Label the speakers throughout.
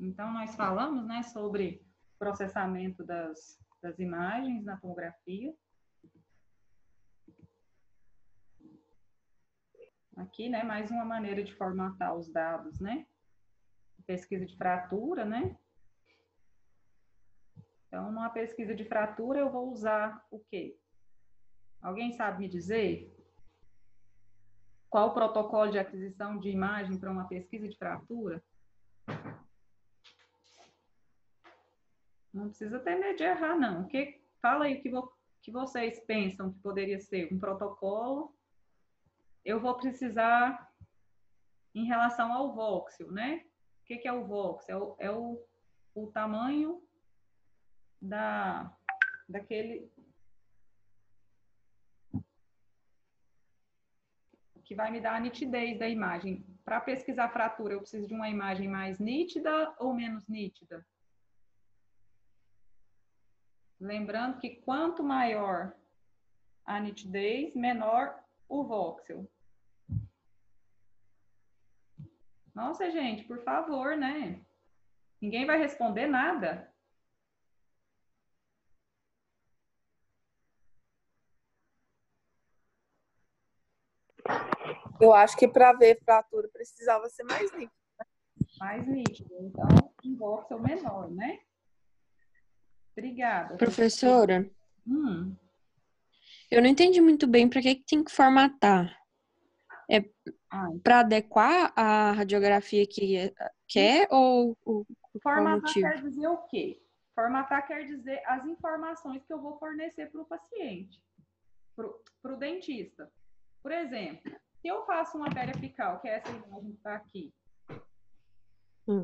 Speaker 1: Então, nós falamos, né, sobre processamento das imagens na tomografia. Aqui, né, mais uma maneira de formatar os dados, né? Pesquisa de fratura, né? Então, numa pesquisa de fratura, eu vou usar o quê? Alguém sabe me dizer qual o protocolo de aquisição de imagem para uma pesquisa de fratura? Não precisa ter medo de errar, não. Fala aí o que vocês pensam que poderia ser um protocolo. Eu vou precisar em relação ao voxel, né? O que é o voxel? É o tamanho daquele que vai me dar a nitidez da imagem. Para pesquisar fratura, eu preciso de uma imagem mais nítida ou menos nítida? Lembrando que quanto maior a nitidez, menor o voxel. Nossa, gente, por favor, né? Ninguém vai responder nada.
Speaker 2: Eu acho que para ver fratura precisava ser mais nítido.
Speaker 1: Mais nítido. Então, um voxel menor, né? Obrigada.
Speaker 3: Professora, eu não entendi muito bem para que tem que formatar. É para adequar a radiografia que quer ou
Speaker 1: formatar quer dizer o quê? Formatar quer dizer as informações que eu vou fornecer para o paciente, para o dentista. Por exemplo, se eu faço uma periapical, que é essa imagem que está aqui,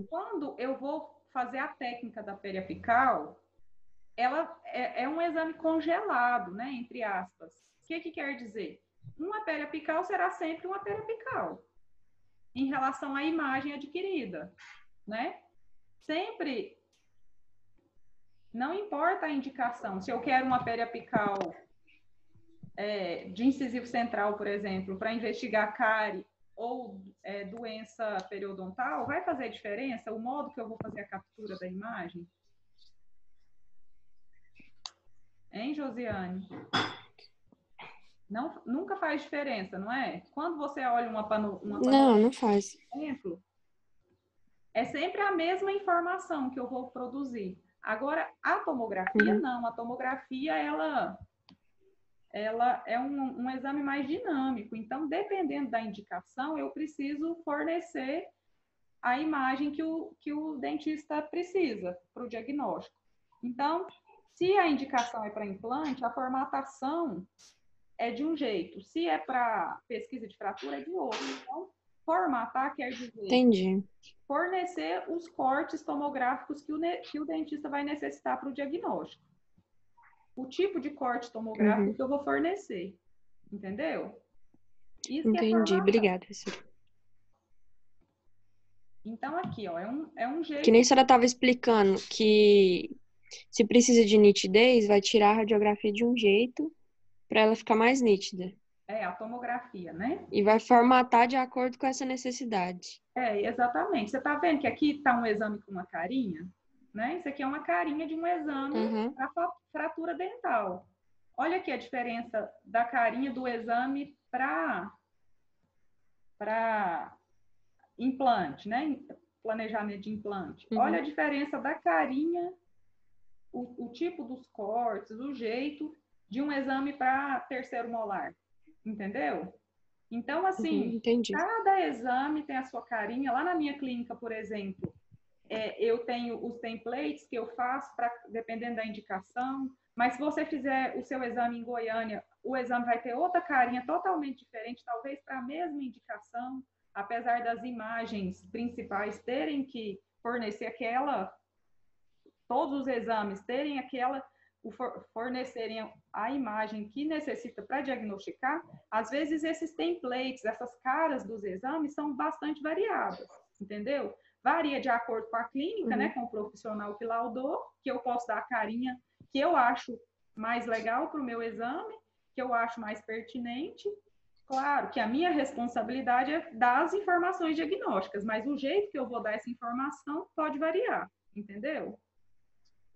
Speaker 1: quando eu vou fazer a técnica da periapical, ela é um exame congelado, né, entre aspas. O que quer dizer? Uma periapical será sempre uma periapical, em relação à imagem adquirida, né? Sempre, não importa a indicação, se eu quero uma periapical de incisivo central, por exemplo, para investigar cárie ou doença periodontal, vai fazer diferença o modo que eu vou fazer a captura da imagem? Hein, Josiane? Não, nunca faz diferença, não é? Quando você olha uma
Speaker 3: não faz.
Speaker 1: Exemplo, é sempre a mesma informação que eu vou produzir. Agora, a tomografia, não. A tomografia, ela é um exame mais dinâmico. Então, dependendo da indicação, eu preciso fornecer a imagem que o dentista precisa para o diagnóstico. Então, se a indicação é para implante, a formatação é de um jeito. Se é para pesquisa de fratura, é de outro. Então, formatar quer dizer fornecer os cortes tomográficos que o dentista vai necessitar para o diagnóstico. O tipo de corte tomográfico que eu vou fornecer. Entendeu? Isso
Speaker 3: entendi, obrigada, professora.
Speaker 1: Então, aqui, ó, é um jeito...
Speaker 3: Que nem a senhora estava explicando que se precisa de nitidez, vai tirar a radiografia de um jeito para ela ficar mais nítida.
Speaker 1: A tomografia, né?
Speaker 3: E vai formatar de acordo com essa necessidade.
Speaker 1: Exatamente. Você está vendo que aqui está um exame com uma carinha? Né? Isso aqui é uma carinha de um exame para fratura dental. Olha aqui a diferença da carinha do exame para implante, né? Planejamento de implante. Olha a diferença da carinha, o tipo dos cortes, o jeito de um exame para terceiro molar. Entendeu? Então, assim, cada exame tem a sua carinha. Lá na minha clínica, por exemplo, eu tenho os templates que eu faço, dependendo da indicação, mas se você fizer o seu exame em Goiânia, o exame vai ter outra carinha totalmente diferente, talvez para a mesma indicação, apesar das imagens principais terem que fornecer todos os exames terem fornecerem a imagem que necessita para diagnosticar, às vezes esses templates, essas caras dos exames são bastante variadas, entendeu? Varia de acordo com a clínica, né, com o profissional que laudou, que eu posso dar a carinha que eu acho mais legal para o meu exame, que eu acho mais pertinente, Claro que a minha responsabilidade é dar as informações diagnósticas, mas o jeito que eu vou dar essa informação pode variar, entendeu?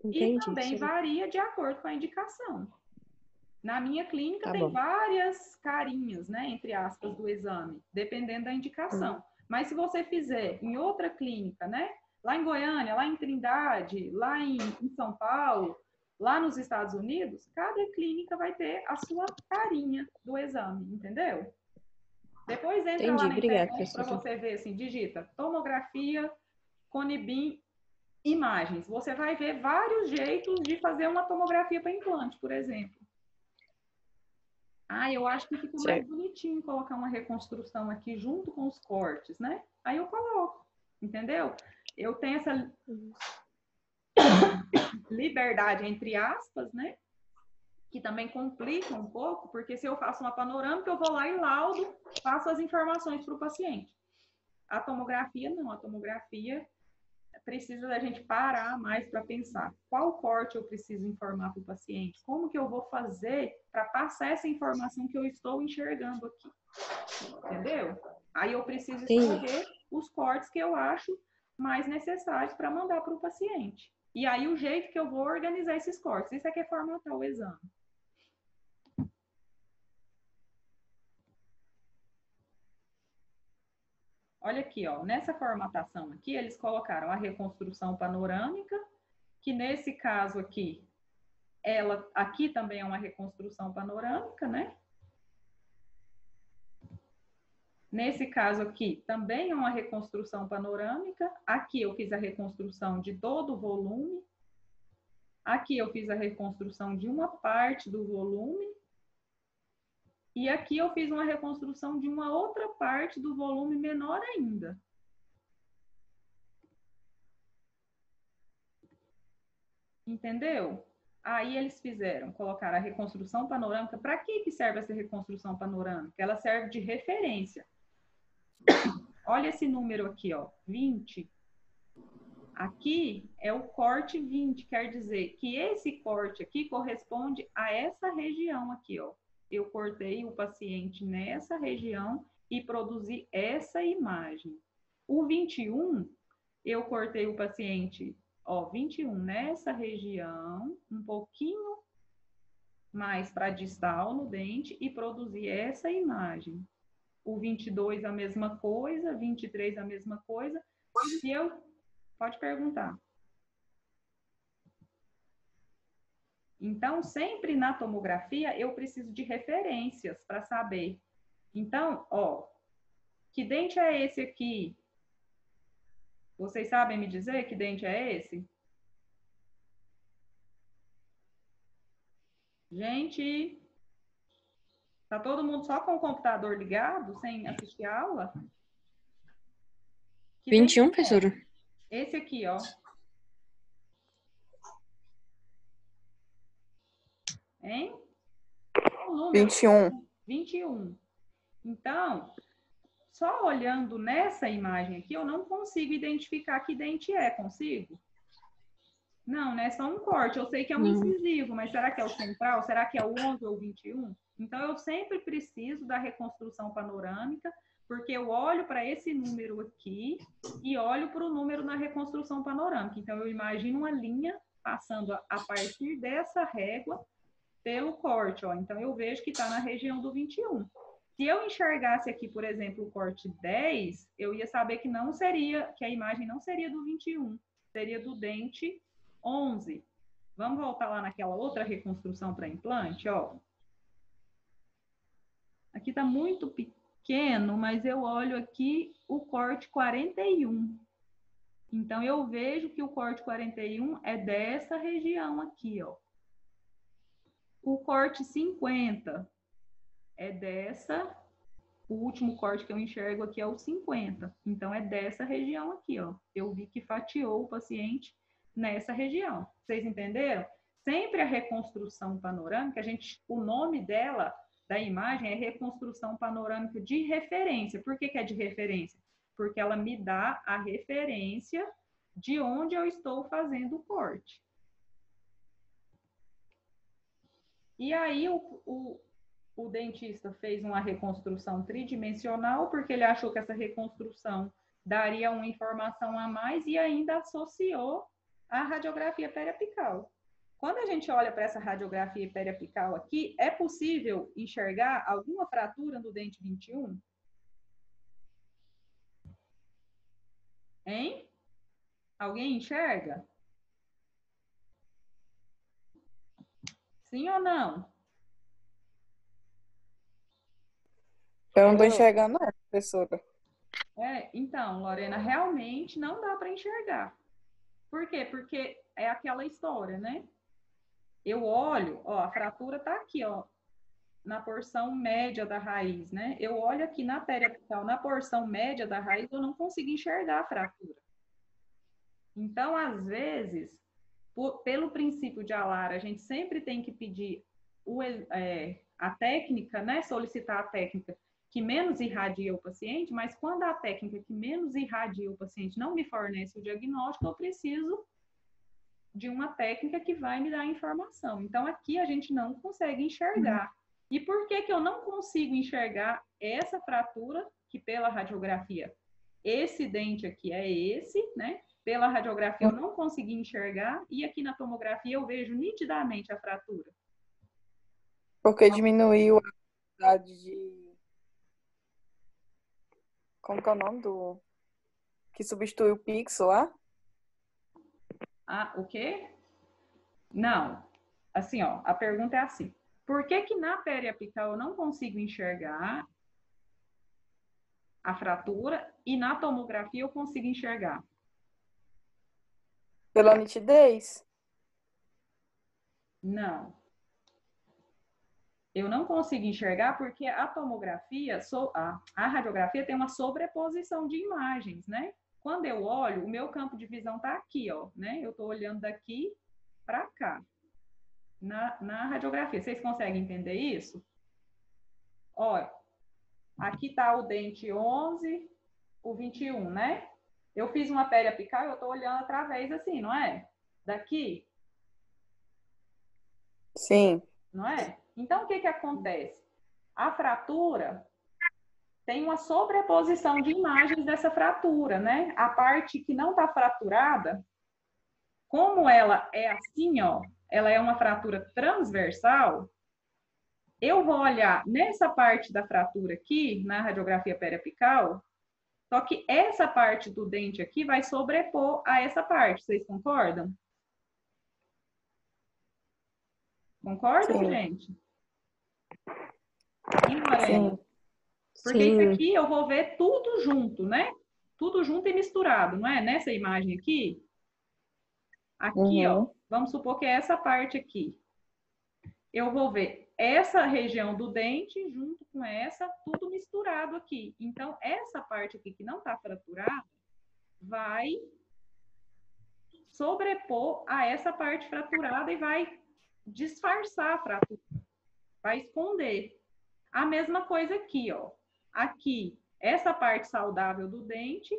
Speaker 1: E
Speaker 3: Entendi,
Speaker 1: também
Speaker 3: sim.
Speaker 1: varia de acordo com a indicação. Na minha clínica
Speaker 3: Tá
Speaker 1: tem
Speaker 3: bom.
Speaker 1: várias carinhas, né, entre aspas, do exame, dependendo da indicação. Mas se você fizer em outra clínica, né, lá em Goiânia, lá em Trindade, lá em São Paulo, lá nos Estados Unidos, cada clínica vai ter a sua carinha do exame, entendeu? Depois entra lá
Speaker 3: Entendi,
Speaker 1: na
Speaker 3: obrigada,
Speaker 1: internet para
Speaker 3: professora.
Speaker 1: você ver, assim, digita tomografia, Conibim, imagens. Você vai ver vários jeitos de fazer uma tomografia para implante, por exemplo. Ah, eu acho que fica mais
Speaker 3: Certo.
Speaker 1: bonitinho colocar uma reconstrução aqui junto com os cortes, né? Aí eu coloco, entendeu? Eu tenho essa liberdade, entre aspas, né? Que também complica um pouco, porque se eu faço uma panorâmica, eu vou lá e laudo, passo as informações para o paciente. A tomografia, não. A tomografia precisa da gente parar mais para pensar qual corte eu preciso informar para o paciente, como que eu vou fazer para passar essa informação que eu estou enxergando aqui, entendeu? Aí eu preciso escolher os cortes que eu acho mais necessários para mandar para o paciente. E aí o jeito que eu vou organizar esses cortes, isso é que é formatar o exame. Olha aqui, ó, nessa formatação aqui, eles colocaram a reconstrução panorâmica, que nesse caso aqui, ela aqui também é uma reconstrução panorâmica, né? Nesse caso aqui, também é uma reconstrução panorâmica. Aqui eu fiz a reconstrução de todo o volume. Aqui eu fiz a reconstrução de uma parte do volume. E aqui eu fiz uma reconstrução de uma outra parte do volume menor ainda. Entendeu? Aí eles fizeram, colocaram a reconstrução panorâmica. Para que serve essa reconstrução panorâmica? Ela serve de referência. Olha esse número aqui, ó, 20. Aqui é o corte 20, quer dizer que esse corte aqui corresponde a essa região aqui, ó. Eu cortei o paciente nessa região e produzi essa imagem. O 21, eu cortei o paciente, ó, 21 nessa região, um pouquinho mais para distal no dente e produzi essa imagem. O 22 a mesma coisa, 23 a mesma coisa. E eu pode perguntar. Então, sempre na tomografia, eu preciso de referências para saber. Então, ó, que dente é esse aqui? Vocês sabem me dizer que dente é esse? Gente, tá todo mundo só com o computador ligado, sem assistir a aula? Que
Speaker 3: 21,
Speaker 1: dente é?
Speaker 3: professora?
Speaker 1: Esse aqui, ó. Hein? Qual o número?
Speaker 2: 21.
Speaker 1: 21. Então, só olhando nessa imagem aqui, eu não consigo identificar que dente é, consigo? Não, né? Só um corte. Eu sei que é um incisivo, mas será que é o central? Será que é o 11 ou 21? Então, eu sempre preciso da reconstrução panorâmica, porque eu olho para esse número aqui e olho para o número na reconstrução panorâmica. Então, eu imagino uma linha passando a partir dessa régua pelo corte, ó. Então, eu vejo que está na região do 21. Se eu enxergasse aqui, por exemplo, o corte 10, eu ia saber que não seria, que a imagem não seria do 21, seria do dente 11. Vamos voltar lá naquela outra reconstrução para implante, ó. Aqui está muito pequeno, mas eu olho aqui o corte 41. Então, eu vejo que o corte 41 é dessa região aqui, ó. O corte 50 é dessa, o último corte que eu enxergo aqui é o 50. Então, é dessa região aqui, ó. Eu vi que fatiou o paciente nessa região. Vocês entenderam? Sempre a reconstrução panorâmica, o nome dela, da imagem, é reconstrução panorâmica de referência. Por que é de referência? Porque ela me dá a referência de onde eu estou fazendo o corte. E aí, o dentista fez uma reconstrução tridimensional, porque ele achou que essa reconstrução daria uma informação a mais e ainda associou a radiografia periapical. Quando a gente olha para essa radiografia periapical aqui, é possível enxergar alguma fratura no dente 21? Hein? Alguém enxerga? Sim ou não?
Speaker 2: Eu não estou enxergando, não, professora.
Speaker 1: Então, Lorena, realmente não dá para enxergar. Por quê? Porque é aquela história, né? Eu olho, ó, a fratura está aqui, ó, na porção média da raiz, né? Eu olho aqui na periapical, na porção média da raiz, eu não consigo enxergar a fratura. Então, às vezes, pelo princípio de Alara, a gente sempre tem que pedir a técnica, né? Solicitar a técnica que menos irradia o paciente, mas quando a técnica que menos irradia o paciente não me fornece o diagnóstico, eu preciso de uma técnica que vai me dar a informação. Então, aqui a gente não consegue enxergar. E por que que eu não consigo enxergar essa fratura, que pela radiografia, esse dente aqui é esse, né? Pela radiografia eu não consegui enxergar, e aqui na tomografia eu vejo nitidamente a fratura.
Speaker 2: Porque diminuiu a quantidade de... Como que é o nome do... que substitui o pixel lá?
Speaker 1: Ah, o quê? Não. Assim, ó, a pergunta é assim. Por que que na periapical eu não consigo enxergar a fratura e na tomografia eu consigo enxergar?
Speaker 2: Pela nitidez?
Speaker 1: Não. Eu não consigo enxergar porque a tomografia, a radiografia tem uma sobreposição de imagens, né? Quando eu olho, o meu campo de visão está aqui, ó, né? Eu estou olhando daqui para cá, na radiografia. Vocês conseguem entender isso? Olha, aqui está o dente 11, o 21, né? Eu fiz uma periapical e eu estou olhando através assim, não é? Daqui.
Speaker 2: Sim.
Speaker 1: Não é? Então, o que que acontece? A fratura tem uma sobreposição de imagens dessa fratura, né? A parte que não está fraturada, como ela é assim, ó, ela é uma fratura transversal, eu vou olhar nessa parte da fratura aqui, na radiografia periapical, só que essa parte do dente aqui vai sobrepor a essa parte, vocês concordam? Concordam,
Speaker 2: Sim.
Speaker 1: gente? Sim, Lorena?
Speaker 2: Sim.
Speaker 1: Porque isso aqui eu vou ver tudo junto, né? Tudo junto e misturado, não é? Nessa imagem aqui. Aqui, ó, vamos supor que é essa parte aqui. Eu vou ver essa região do dente junto com essa, tudo misturado aqui. Então, essa parte aqui que não está fraturada vai sobrepor a essa parte fraturada e vai disfarçar a fratura. Vai esconder. A mesma coisa aqui, ó. Aqui, essa parte saudável do dente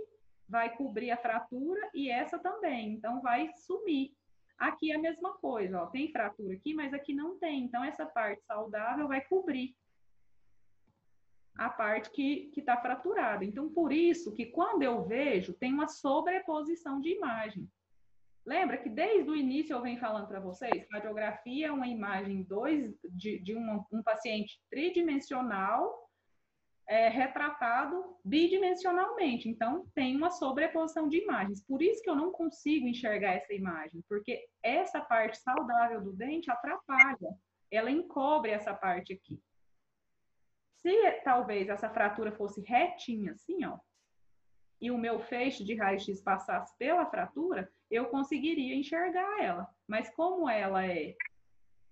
Speaker 1: vai cobrir a fratura e essa também. Então, vai sumir. Aqui é a mesma coisa, ó. Tem fratura aqui, mas aqui não tem. Então, essa parte saudável vai cobrir a parte que está fraturada. Então, por isso que quando eu vejo, tem uma sobreposição de imagem. Lembra que desde o início eu venho falando para vocês, radiografia é uma imagem de um paciente tridimensional retratado bidimensionalmente. Então, tem uma sobreposição de imagens. Por isso que eu não consigo enxergar essa imagem, porque essa parte saudável do dente atrapalha. Ela encobre essa parte aqui. Se talvez essa fratura fosse retinha assim, ó, e o meu feixe de raio-x passasse pela fratura, eu conseguiria enxergar ela. Mas como ela é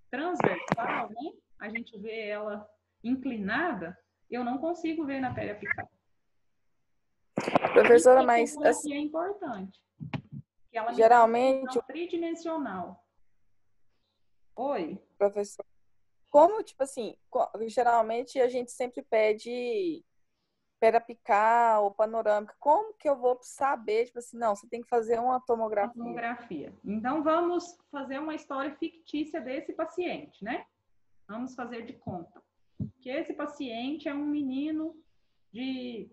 Speaker 1: transversal, né? A gente vê ela inclinada, eu não consigo ver na periapical.
Speaker 2: Professora, mas
Speaker 1: assim, é importante. Que ela
Speaker 2: geralmente
Speaker 1: tridimensional. Oi.
Speaker 2: Professor, como tipo assim, geralmente a gente sempre pede periapical ou panorâmica. Como que eu vou saber, tipo assim, não, você tem que fazer uma tomografia?
Speaker 1: Então, vamos fazer uma história fictícia desse paciente, né? Vamos fazer de conta. que esse paciente é um menino de,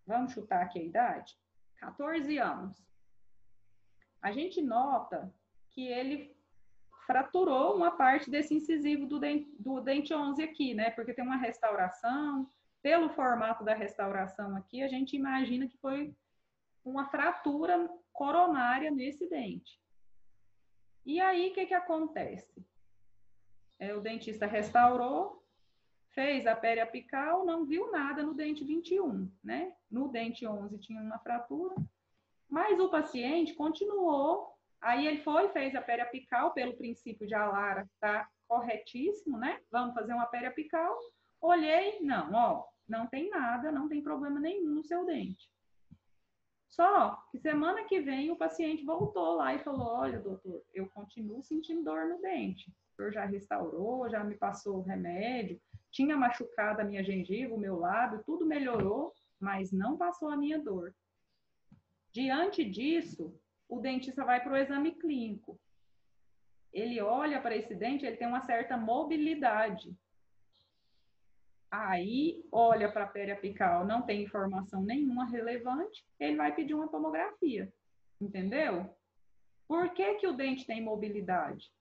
Speaker 1: vamos chutar aqui a idade, 14 anos. A gente nota que ele fraturou uma parte desse incisivo do dente 11 aqui, né? Porque tem uma restauração. Pelo formato da restauração aqui, a gente imagina que foi uma fratura coronária nesse dente. E aí, o que acontece? O dentista restaurou, fez a periapical, não viu nada no dente 21, né? No dente 11 tinha uma fratura, mas o paciente continuou. Aí ele fez a periapical, pelo princípio de Alara, tá corretíssimo, né? Vamos fazer uma periapical. Olhei, não tem nada, não tem problema nenhum no seu dente. Só que semana que vem o paciente voltou lá e falou, olha, doutor, eu continuo sentindo dor no dente. O senhor já restaurou, já me passou o remédio, tinha machucado a minha gengiva, o meu lábio, tudo melhorou, mas não passou a minha dor. Diante disso, o dentista vai para o exame clínico. Ele olha para esse dente, ele tem uma certa mobilidade. Aí, olha para a periapical, não tem informação nenhuma relevante, ele vai pedir uma tomografia. Entendeu? Por que o dente tem mobilidade?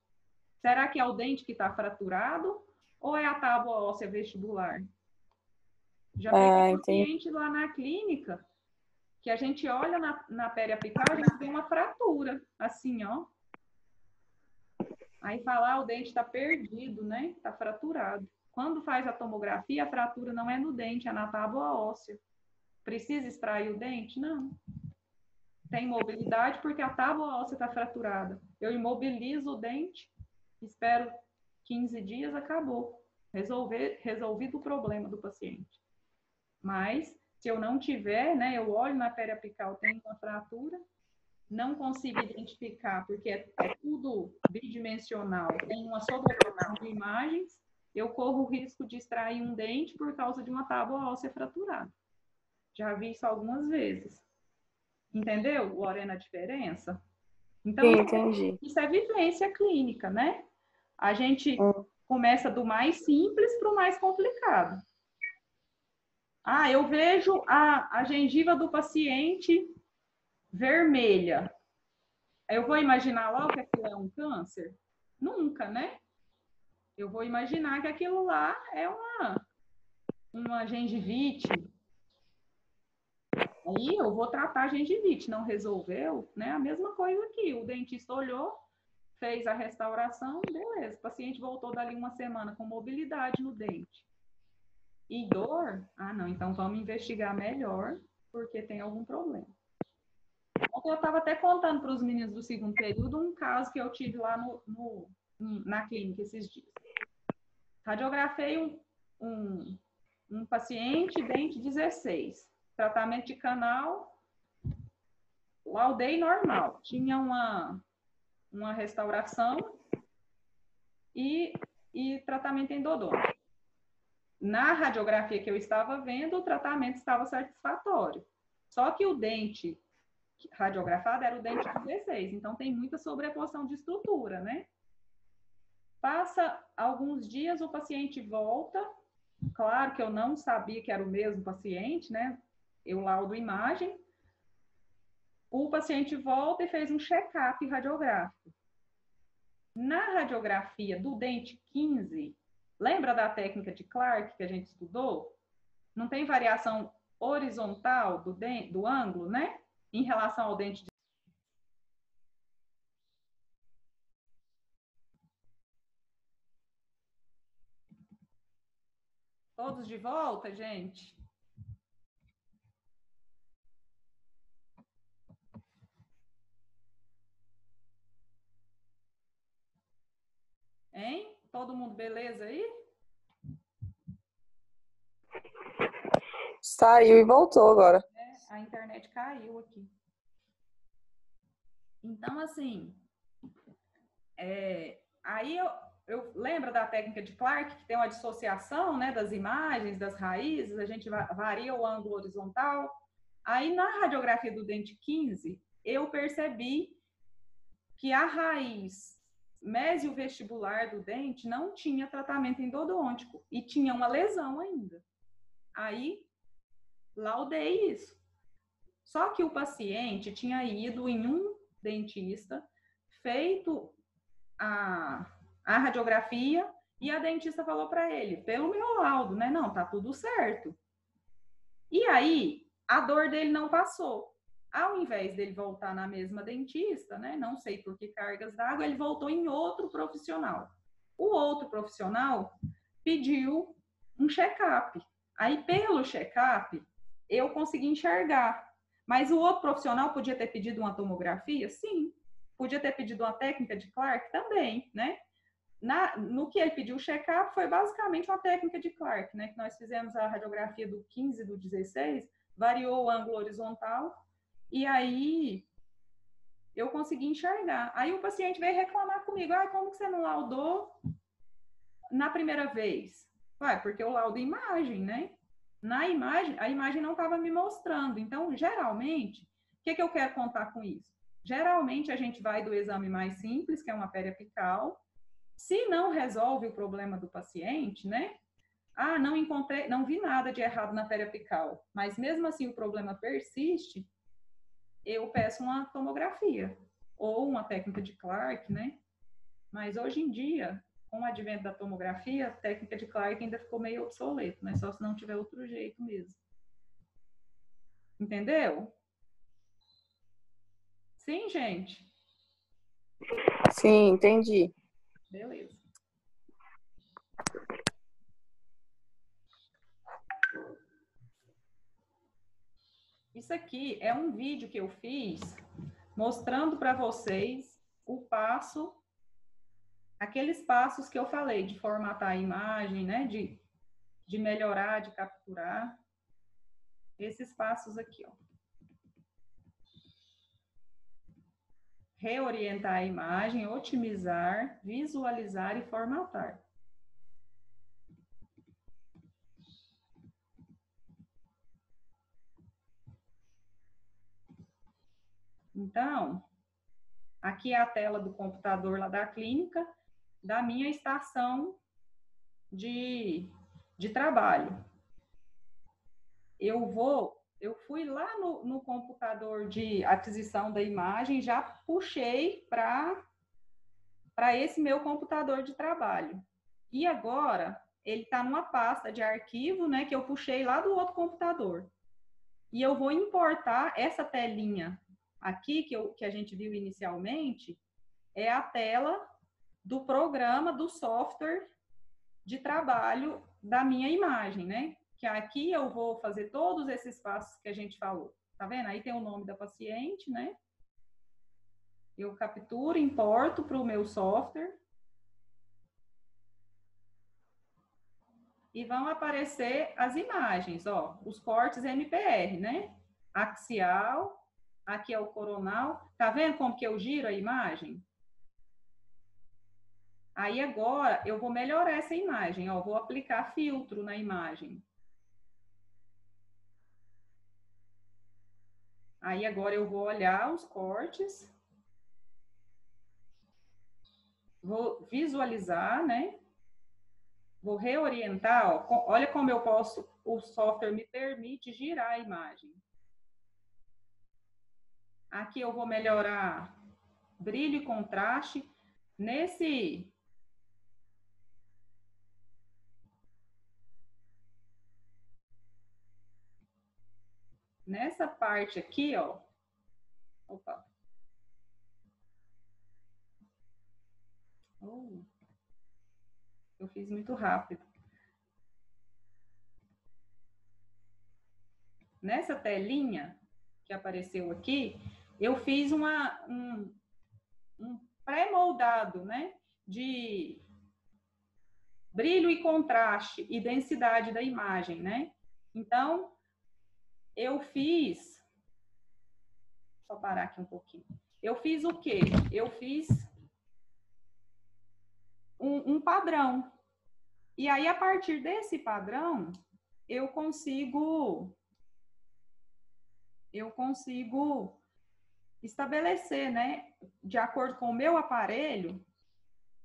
Speaker 1: Será que é o dente que está fraturado ou é a tábua óssea vestibular? Já peguei paciente lá na clínica que a gente olha na periapical, a gente vê uma fratura, assim, ó. Aí fala, o dente está perdido, né? Está fraturado. Quando faz a tomografia, a fratura não é no dente, é na tábua óssea. Precisa extrair o dente? Não. Tem mobilidade porque a tábua óssea está fraturada. Eu imobilizo o dente, espero 15 dias, acabou. Resolvido o problema do paciente. Mas, se eu não tiver, né, eu olho na periapical, tem uma fratura, não consigo identificar, porque é tudo bidimensional, tem uma sobreposição de imagens, eu corro o risco de extrair um dente por causa de uma tábua óssea fraturada. Já vi isso algumas vezes. Entendeu, Lorena, a diferença? Então,
Speaker 2: sim, entendi.
Speaker 1: Isso é vivência clínica, né? A gente começa do mais simples para o mais complicado. Eu vejo a gengiva do paciente vermelha. Eu vou imaginar logo que aquilo é um câncer? Nunca, né? Eu vou imaginar que aquilo lá é uma gengivite. Aí eu vou tratar a gengivite. Não resolveu, né? A mesma coisa aqui. O dentista olhou, fez a restauração, beleza. O paciente voltou dali uma semana com mobilidade no dente. E dor? Não, então vamos investigar melhor, porque tem algum problema. Eu estava até contando para os meninos do segundo período um caso que eu tive lá na clínica esses dias. Radiografei um paciente, dente 16, tratamento de canal, laudei normal. Tinha uma restauração e tratamento endodôntico. Na radiografia que eu estava vendo, o tratamento estava satisfatório. Só que o dente radiografado era o dente 16, então tem muita sobreposição de estrutura, né? Passa alguns dias, o paciente volta. Claro que eu não sabia que era o mesmo paciente, né? Eu laudo imagem. O paciente volta e fez um check-up radiográfico. Na radiografia do dente 15, lembra da técnica de Clark que a gente estudou? Não tem variação horizontal do ângulo, né? Em relação ao dente de... Todos de volta, gente? Hein? Todo mundo beleza aí?
Speaker 2: Saiu e voltou agora.
Speaker 1: A internet caiu aqui. Então, assim, aí eu lembro da técnica de Clark, que tem uma dissociação, né, das imagens, das raízes, a gente varia o ângulo horizontal. Aí, na radiografia do dente 15, eu percebi que a raiz mesiovestibular do dente não tinha tratamento endodôntico e tinha uma lesão ainda. Aí, laudei isso. Só que o paciente tinha ido em um dentista, feito a radiografia, e a dentista falou para ele, pelo meu laudo, né? Não, tá tudo certo. E aí, a dor dele não passou. Ao invés dele voltar na mesma dentista, né? Não sei por que cargas d'água, ele voltou em outro profissional. O outro profissional pediu um check-up. Aí, pelo check-up, eu consegui enxergar. Mas o outro profissional podia ter pedido uma tomografia? Sim. Podia ter pedido uma técnica de Clark? Também, né? No que ele pediu o check-up foi basicamente uma técnica de Clark, né? Que nós fizemos a radiografia do 15 e do 16, variou o ângulo horizontal, e aí eu consegui enxergar. Aí o paciente veio reclamar comigo, como que você não laudou na primeira vez? Porque eu laudo imagem, né? Na imagem, a imagem não estava me mostrando. Então, geralmente, o que eu quero contar com isso? Geralmente, a gente vai do exame mais simples, que é uma periapical. Se não resolve o problema do paciente, né? Não encontrei, não vi nada de errado na periapical, mas mesmo assim o problema persiste, eu peço uma tomografia ou uma técnica de Clark, né? Mas hoje em dia, com o advento da tomografia, a técnica de Clark ainda ficou meio obsoleta, né? Só se não tiver outro jeito mesmo. Entendeu? Sim, gente?
Speaker 2: Sim, entendi.
Speaker 1: Beleza. Isso aqui é um vídeo que eu fiz mostrando para vocês o passo, aqueles passos que eu falei, de formatar a imagem, né? De melhorar, de capturar. Esses passos aqui, ó. Reorientar a imagem, otimizar, visualizar e formatar. Então, aqui é a tela do computador lá da clínica, da minha estação de trabalho. Eu fui lá no computador de aquisição da imagem, já puxei para esse meu computador de trabalho. E agora, ele está numa pasta de arquivo, né, que eu puxei lá do outro computador. E eu vou importar essa telinha aqui, que a gente viu inicialmente, é a tela do programa, do software de trabalho da minha imagem, né? Que aqui eu vou fazer todos esses passos que a gente falou. Tá vendo? Aí tem o nome da paciente, né? Eu capturo, importo para o meu software. E vão aparecer as imagens, ó, os cortes MPR, né? Axial, aqui é o coronal. Tá vendo como que eu giro a imagem? Aí agora eu vou melhorar essa imagem, ó, vou aplicar filtro na imagem. Aí agora eu vou olhar os cortes. Vou visualizar, né? Vou reorientar, ó. Olha como eu posso, o software me permite girar a imagem. Aqui eu vou melhorar brilho e contraste. Nessa parte aqui, ó. Opa. Eu fiz muito rápido. Nessa telinha que apareceu aqui, eu fiz um pré-moldado, né? De brilho e contraste e densidade da imagem, né? Então, eu fiz... Só parar aqui um pouquinho. Eu fiz o quê? Eu fiz um padrão. E aí, a partir desse padrão, eu consigo estabelecer, né, de acordo com o meu aparelho,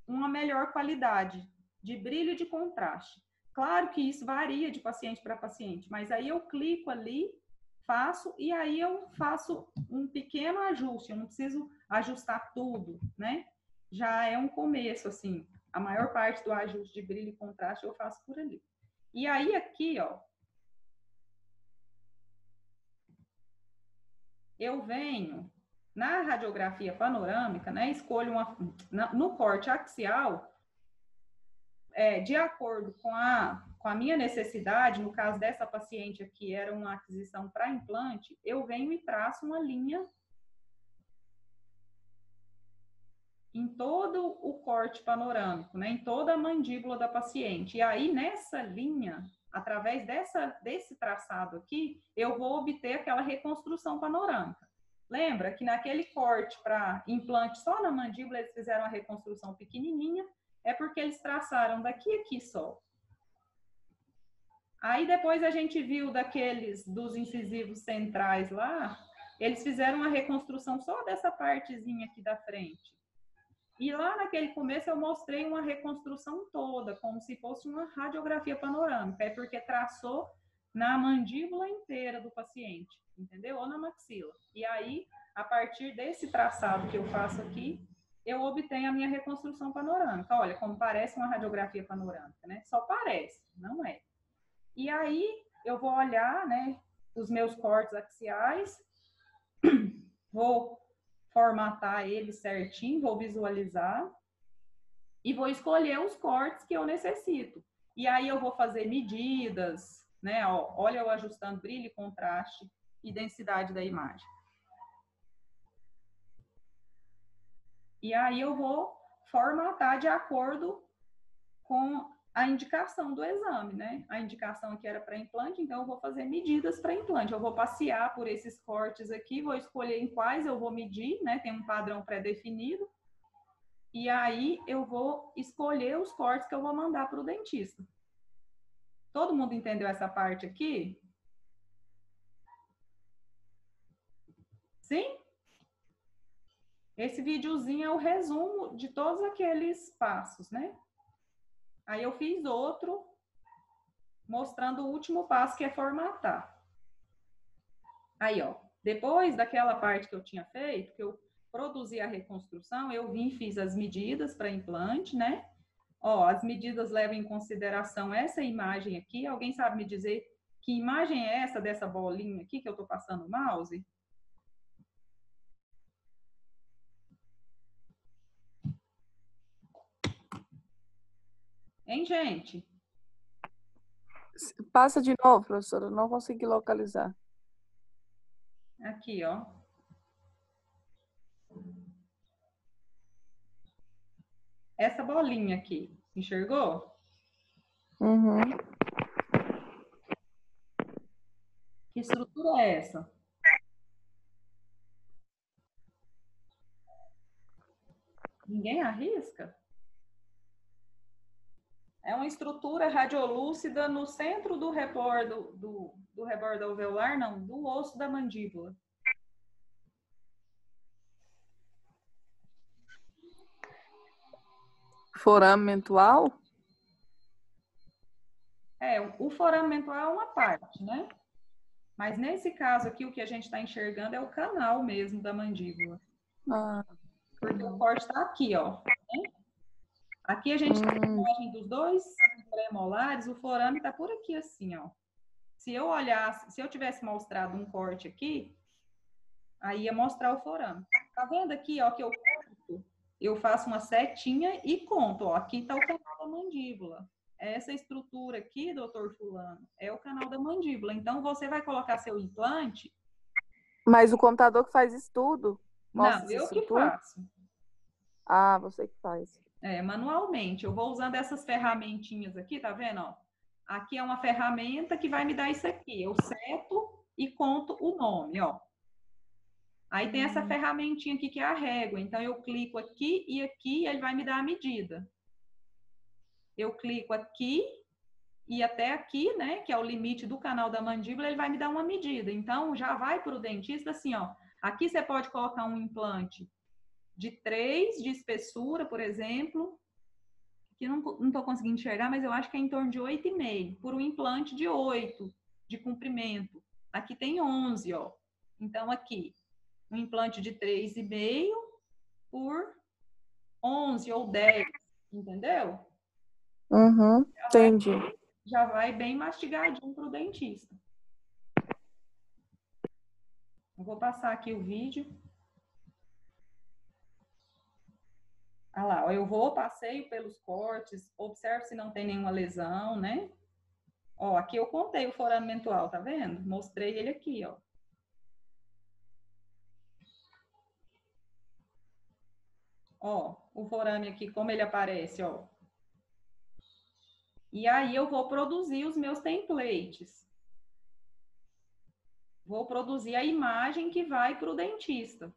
Speaker 1: uma melhor qualidade de brilho e de contraste. Claro que isso varia de paciente para paciente, mas aí eu clico ali, faço, e aí eu faço um pequeno ajuste, eu não preciso ajustar tudo, né? Já é um começo, assim, a maior parte do ajuste de brilho e contraste eu faço por ali. E aí aqui, ó, eu venho na radiografia panorâmica, né? Escolho no corte axial, de acordo com a minha necessidade, no caso dessa paciente aqui, era uma aquisição para implante, eu venho e traço uma linha em todo o corte panorâmico, né? Em toda a mandíbula da paciente. E aí, nessa linha, através desse traçado aqui, eu vou obter aquela reconstrução panorâmica. Lembra que naquele corte para implante só na mandíbula, eles fizeram a reconstrução pequenininha, é porque eles traçaram daqui a aqui só. Aí depois a gente viu dos incisivos centrais lá, eles fizeram a reconstrução só dessa partezinha aqui da frente. E lá naquele começo eu mostrei uma reconstrução toda, como se fosse uma radiografia panorâmica, é porque traçou na mandíbula inteira do paciente, entendeu? Ou na maxila. E aí, a partir desse traçado que eu faço aqui, eu obtenho a minha reconstrução panorâmica. Olha, como parece uma radiografia panorâmica, né? Só parece, não é. E aí, eu vou olhar, né, os meus cortes axiais, vou formatar ele certinho, vou visualizar e vou escolher os cortes que eu necessito. E aí eu vou fazer medidas, né? Ó, olha eu ajustando brilho, contraste e densidade da imagem. E aí eu vou formatar de acordo com a indicação do exame, né? A indicação aqui era para implante, então eu vou fazer medidas para implante. Eu vou passear por esses cortes aqui, vou escolher em quais eu vou medir, né? Tem um padrão pré-definido. E aí eu vou escolher os cortes que eu vou mandar para o dentista. Todo mundo entendeu essa parte aqui? Sim? Esse videozinho é o resumo de todos aqueles passos, né? Aí eu fiz outro mostrando o último passo, que é formatar. Aí, ó, depois daquela parte que eu tinha feito, que eu produzi a reconstrução, eu vim e fiz as medidas para implante, né? Ó, as medidas levam em consideração essa imagem aqui. Alguém sabe me dizer que imagem é essa dessa bolinha aqui que eu tô passando o mouse? Hein, gente?
Speaker 2: Passa de novo, professora, eu não consegui localizar.
Speaker 1: Aqui, ó. Essa bolinha aqui, enxergou?
Speaker 2: Uhum.
Speaker 1: Que estrutura é essa? Ninguém arrisca? É uma estrutura radiolúcida no centro do rebordo do rebordo alveolar, não, do osso da mandíbula.
Speaker 2: Forame mentual?
Speaker 1: O forame mentual é uma parte, né? Mas nesse caso aqui, o que a gente está enxergando é o canal mesmo da mandíbula.
Speaker 2: Ah.
Speaker 1: Porque o corte está aqui, ó. Né? Aqui a gente tem a imagem dos dois pré-molares, o forame está por aqui assim, ó. Se eu olhasse, se eu tivesse mostrado um corte aqui, aí ia mostrar o forame. Tá vendo aqui, ó, que eu conto? Eu faço uma setinha e conto, ó. Aqui está o canal da mandíbula. Essa estrutura aqui, doutor Fulano, é o canal da mandíbula. Então, você vai colocar seu implante...
Speaker 2: Mas o computador que faz isso tudo?
Speaker 1: Não, eu que faço.
Speaker 2: Ah, você que faz.
Speaker 1: Manualmente. Eu vou usando essas ferramentinhas aqui, tá vendo? Ó? Aqui é uma ferramenta que vai me dar isso aqui. Eu seto e conto o nome, ó. Aí tem essa ferramentinha aqui que é a régua. Então, eu clico aqui e ele vai me dar a medida. Eu clico aqui e até aqui, né, que é o limite do canal da mandíbula, ele vai me dar uma medida. Então, já vai para o dentista assim, ó. Aqui você pode colocar um implante de 3 de espessura, por exemplo, que não estou conseguindo enxergar, mas eu acho que é em torno de 8,5, por um implante de 8 de comprimento. Aqui tem 11, ó. Então, aqui, um implante de 3,5 por 11 ou 10, entendeu?
Speaker 2: Uhum, entendi.
Speaker 1: Já vai bem mastigadinho para o dentista. Eu vou passar aqui o vídeo. Ah lá, ó, eu passeio pelos cortes, observo se não tem nenhuma lesão, né? Ó, aqui eu contei o forame mental, tá vendo? Mostrei ele aqui, ó. Ó, o forame aqui, como ele aparece, ó. E aí eu vou produzir os meus templates. Vou produzir a imagem que vai para o dentista.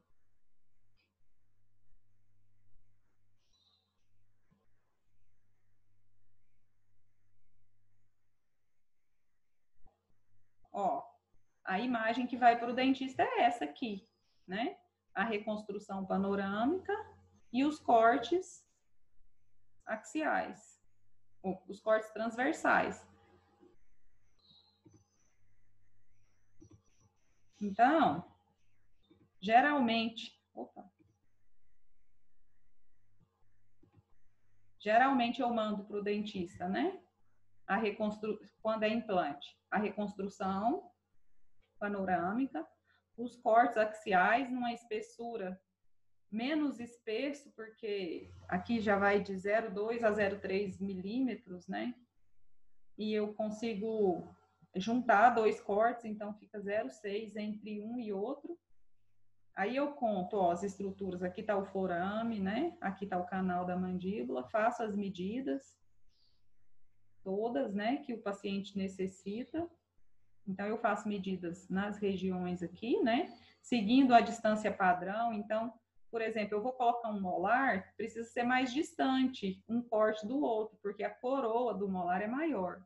Speaker 1: Ó, a imagem que vai para o dentista é essa aqui, né? A reconstrução panorâmica e os cortes axiais, os cortes transversais. Então, geralmente eu mando para o dentista, né? Quando é implante, a reconstrução panorâmica, os cortes axiais numa espessura menos espesso, porque aqui já vai de 0,2 a 0,3 milímetros, né? E eu consigo juntar dois cortes, então fica 0,6 entre um e outro. Aí eu conto, ó, as estruturas, aqui tá o forame, né? Aqui tá o canal da mandíbula, faço as medidas todas, né, que o paciente necessita. Então, eu faço medidas nas regiões aqui, né, seguindo a distância padrão. Então, por exemplo, eu vou colocar um molar, precisa ser mais distante um corte do outro, porque a coroa do molar é maior.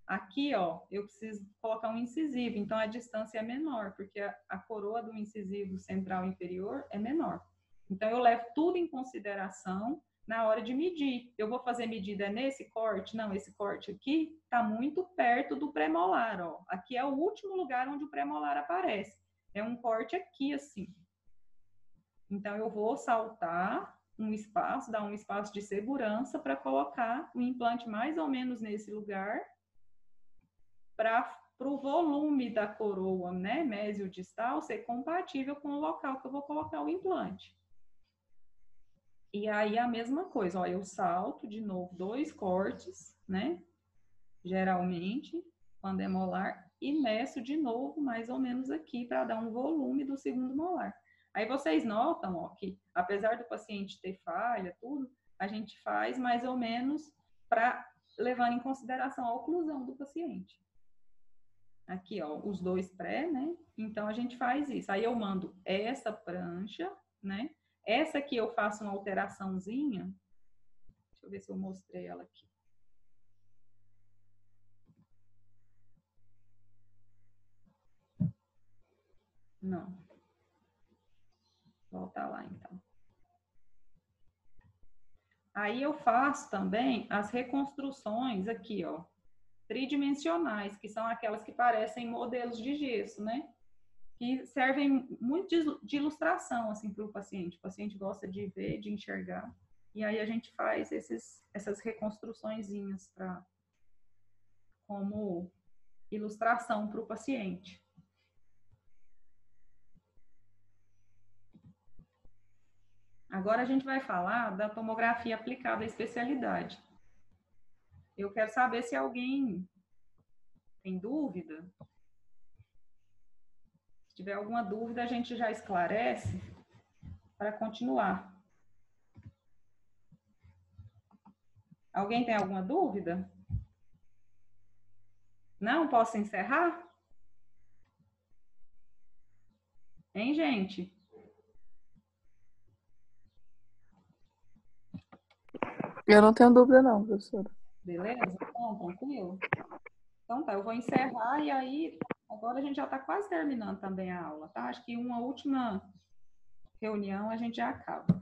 Speaker 1: Aqui, ó, eu preciso colocar um incisivo, então a distância é menor, porque a coroa do incisivo central inferior é menor. Então, eu levo tudo em consideração na hora de medir. Eu vou fazer medida nesse corte? Não, esse corte aqui está muito perto do premolar, ó. Aqui é o último lugar onde o premolar aparece. É um corte aqui, assim. Então, eu vou saltar um espaço, dar um espaço de segurança para colocar o implante mais ou menos nesse lugar, para o volume da coroa, né, mesiodistal, ser compatível com o local que eu vou colocar o implante. E aí a mesma coisa, ó, eu salto de novo 2 cortes, né, geralmente, quando é molar, e meço de novo mais ou menos aqui para dar um volume do segundo molar. Aí vocês notam, ó, que apesar do paciente ter falha, tudo, a gente faz mais ou menos para levar em consideração a oclusão do paciente. Aqui, ó, os 2 pré, né? Então, a gente faz isso. Aí eu mando essa prancha, né? Essa aqui eu faço uma alteraçãozinha. Deixa eu ver se eu mostrei ela aqui. Não. Volta lá, então. Aí eu faço também as reconstruções aqui, ó, tridimensionais, que são aquelas que parecem modelos de gesso, né? Que servem muito de ilustração, assim, para o paciente. O paciente gosta de ver, de enxergar. E aí a gente faz essas reconstruçõezinhas como ilustração para o paciente. Agora a gente vai falar da tomografia aplicada à especialidade. Eu quero saber se alguém tem dúvida. Se tiver alguma dúvida, a gente já esclarece para continuar. Alguém tem alguma dúvida? Não? Posso encerrar? Hein, gente?
Speaker 2: Eu não tenho dúvida não, professora.
Speaker 1: Beleza? Então, tranquilo? Então tá, eu vou encerrar e aí agora a gente já está quase terminando também a aula, tá? Acho que uma última reunião a gente já acaba.